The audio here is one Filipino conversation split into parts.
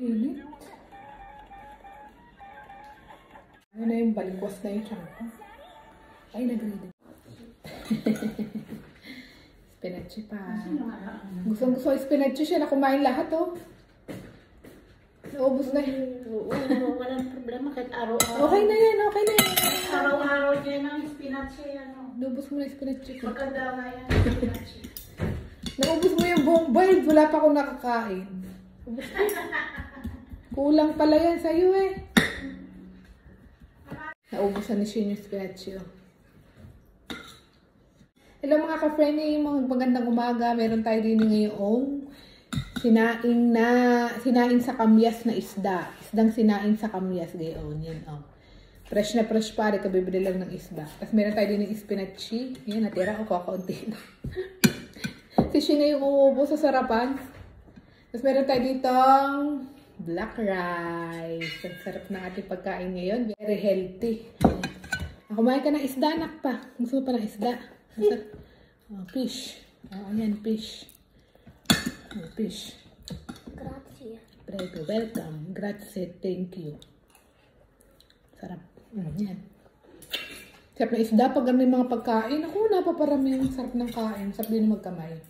Init. Ano na yung balikwas na yung tiyan ko. Ay, nag-reading. Spinach pa. Gusto spinach siya na kumain lahat, oh. Naubos na yun. Oo, walang problema kahit araw-araw. Okay na yan, okay na yan. Araw-araw niya ng spinach yan. Naubos mo na yung spinach ko. Maganda nga yan, spinach. Naubos mo yung buong boiled. Wala pa akong nakakain. Kulang pala yan sa'yo eh. Naubusan ni Shin yung spinach yun. Hello mga ka-friendly, mga magandang umaga. Meron tayo din ngayong sinaing sa kamyas na isda. Isdang sinaing sa kamyas. Gayon, yan oh. Fresh na fresh pare, kabibili lang ng isda. Tapos meron tayo din ng spinachy. Yan, natira ko kakaunti na. Si Shin na yung umuubo sa sarapan. Tapos meron tayo ditong black rice. Ang sarap ng ating pagkain ngayon. Very healthy. Kumain ka ng isda, anak pa. Gusto mo pa ng isda? Oh, fish. Oh, ayan, fish. Oh, fish. Grazie. Prego, welcome. Grazie, thank you. Sarap. Yan. Sarap na isda pag may mga pagkain. Ako, napaparami yung sarap ng kain. Sarap din magkamay.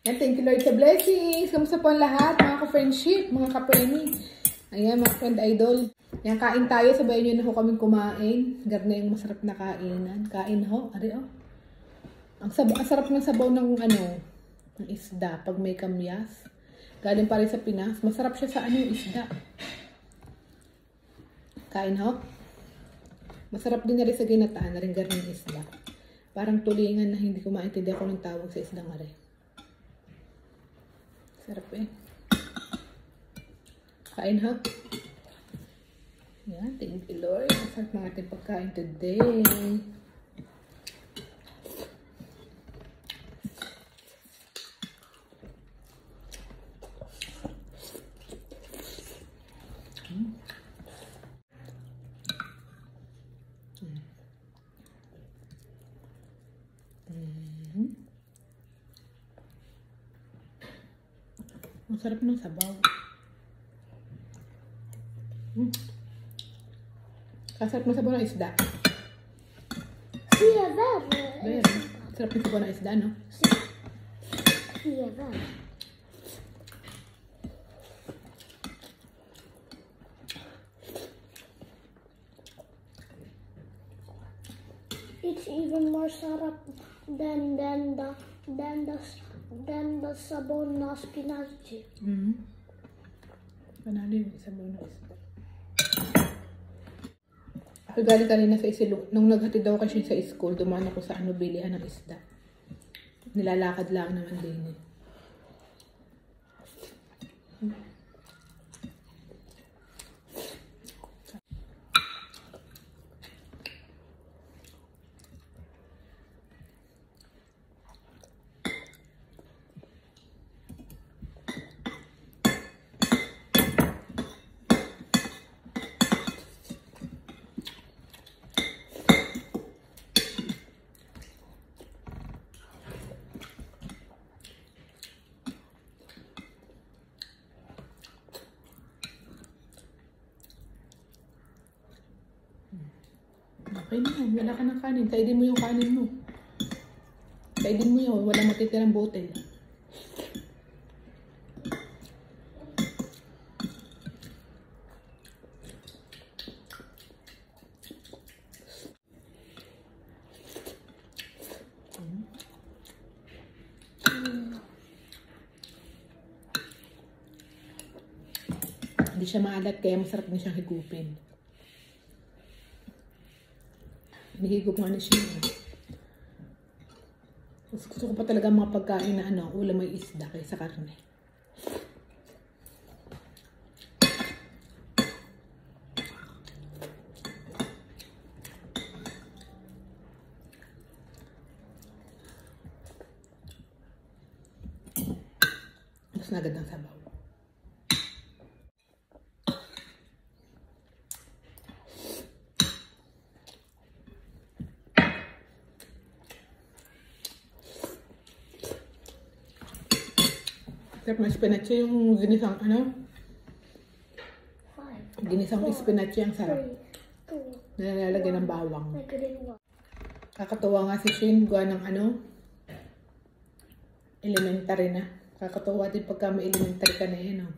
Yan, thank you Lord sa blessings. Kamusta po ang lahat? Mga ka-friendship, mga ka-premi. Ayan, mga friend idol. Yan, kain tayo. Sabayan nyo na ho kaming kumain. Garna yung masarap na kainan. Kain ho. Ari, oh. Ang sarap ng sabaw ng ng isda pag may kamyas. Galing pa rin sa Pinas. Masarap siya sa yung isda. Kain ho. Masarap din na rin sa ginataan na rin garning isda. Parang tulingan na hindi ko maintindihan kung anong tawag sa isdang are. Sarap eh. Kain ho. Yan, thank you Lord. Masarap ng ating pagkain today. Ang sarap ng sabaw. Kasarap ng sabaw ng isda. Sì, è vero. Vero? Sarap ng sabaw ng isda, no? Sì, è vero. It's even more sarap than the sabaw na spinach. Panalo yung sabaw ng isda. Ako galing kanina sa isilong. Nung naghatid daw kasi sa school, dumaan ako sa bilihan ng isda. Nilalakad lang naman din eh. Okay na yan. Wala ka ng kanin. Kaidin mo yung kanin mo. Kaidin mo yun. Walang matitirang botel. Hindi siya maalat kaya masarap na siyang higupin. Nahigop nga na siya. Gusto ko pa talaga mga pagkain na ulam may isda kaysa karne. Mas nagad ng sabaw. Sarap na spinach yung ginisang Ginisang spinach yung sarap. 3, 2, Nalalagyan ng bawang. my green one. Kakatuwa nga si Shin, gawa ng elementary na. Kakatuwa din pagka may elementary ka na yun, oh.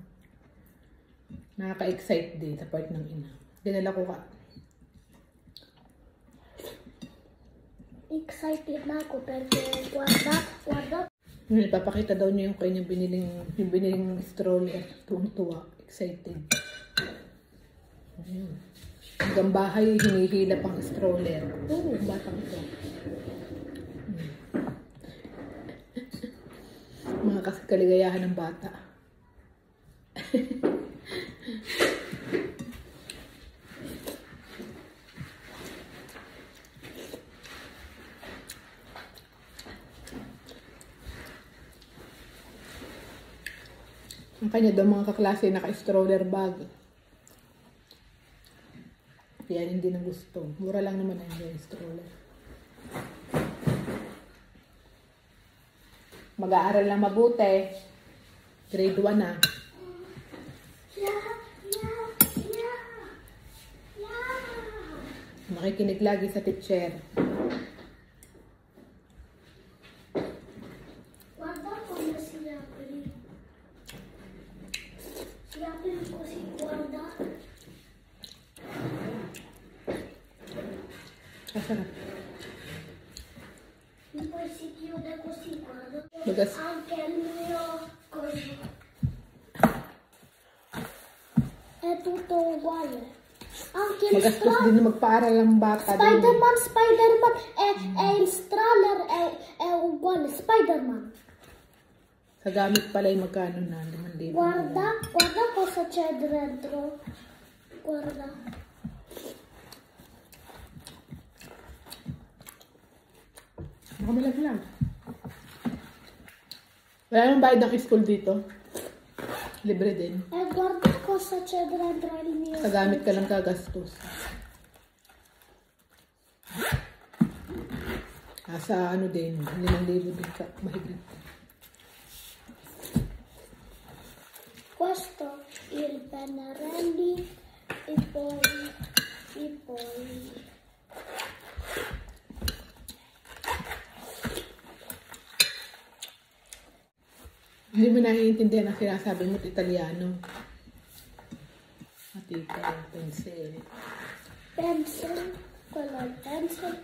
Nakaka-excite din sa part ng ina. Dinala ko ka. Excited na ako pero guarda. Ipapakita daw niya yung kanyang biniling stroller. Tuwang-tuwa. Excited. Ayun. Hanggang bahay, hinihila pang stroller. Oo, batang ito. Mga kaligayahan ng bata. Ang kanya daw mga kaklase naka-stroller bag. Kaya hindi na gusto. Mura lang naman ang yung stroller. Mag-aaral lang mabuti. Grade 1 na. Makikinig lagi sa teacher. Guarda come si apre. Si apre così, guarda. Masarap. E poi si chiude così, guarda. Bagas. Anche il mio così. È tutto uguale. Anche il Magastos din na magpaaral ang bata. Spider-Man è il stroller è uguale. Spider-Man. Sa gamit pala yung magkano na. 5,000. Guarda cosa c'è dentro. Guarda. Makamalaglag. Wala namang bayad ng school dito. Libre din. Guarda cosa c'è dentro il mio. Sa gamit ka lang kagastos. Nasa din, 5,000 din ka mahigit. Questo il pennarelli e poi Hindi mo naiintindihan ang sinasabi mo't Italiano. Matita, pencil. quello è il pencil,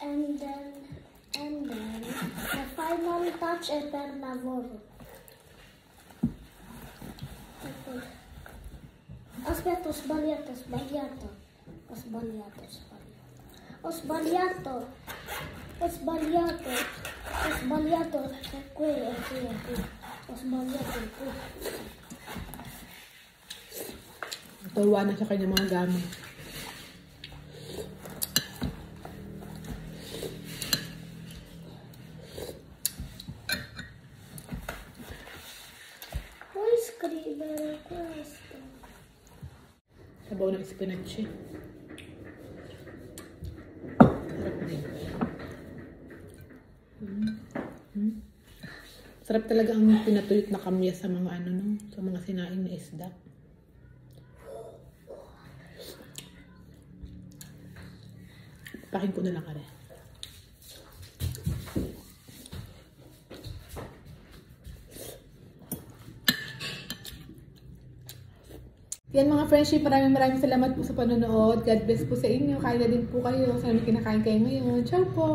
and then the final touch è per lavoro. E poi... Aspetta, ho sbagliato. È qui. Ho sbagliato qui. Tuwa na sa kanya mga gamit. Puoi scrivere questo? Sabaw ng spinach eh. Sarap din. Sarap talaga ang pinatuyot na kamya sa mga sa mga sinaing na isda. Pakin ko na lang are. Yan mga friendship, maraming salamat po sa panonood. God bless po sa inyo. Kaya din po kayo. Sana may kinakain kayo ngayon. Ciao po!